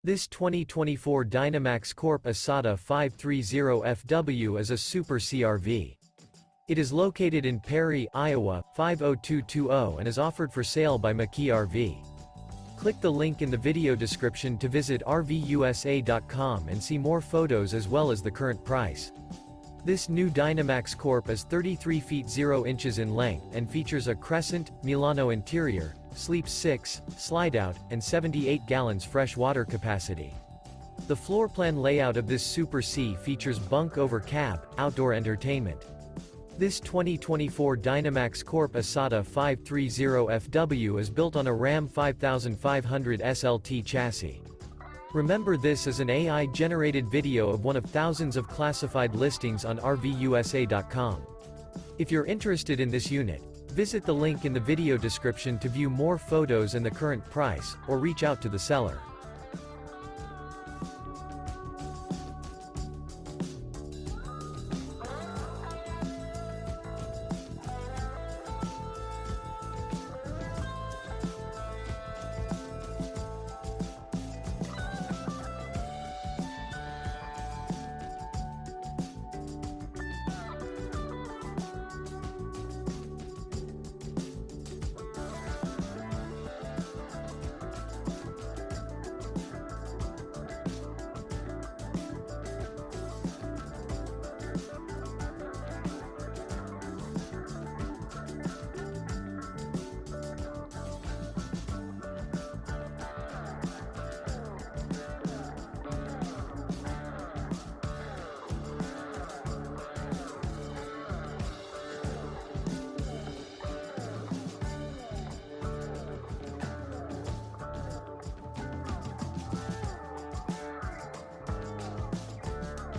This 2024 Dynamax Corp isata 530FW is a Super CRV. It is located in Perry, Iowa, 50220 and is offered for sale by McKee RV. Click the link in the video description to visit RVUSA.com and see more photos as well as the current price. This new Dynamax Corp is 33 feet 0 inches in length and features a Crescent, Milano interior, sleeps 6, Slideout, and 78 gallons fresh water capacity. The floor plan layout of this Super C features Bunk Over Cab, outdoor entertainment. This 2024 Dynamax Corp isata 530FW is built on a Ram 5500 SLT chassis. Remember, this is an AI-generated video of one of thousands of classified listings on RVUSA.com. If you're interested in this unit, visit the link in the video description to view more photos and the current price, or reach out to the seller.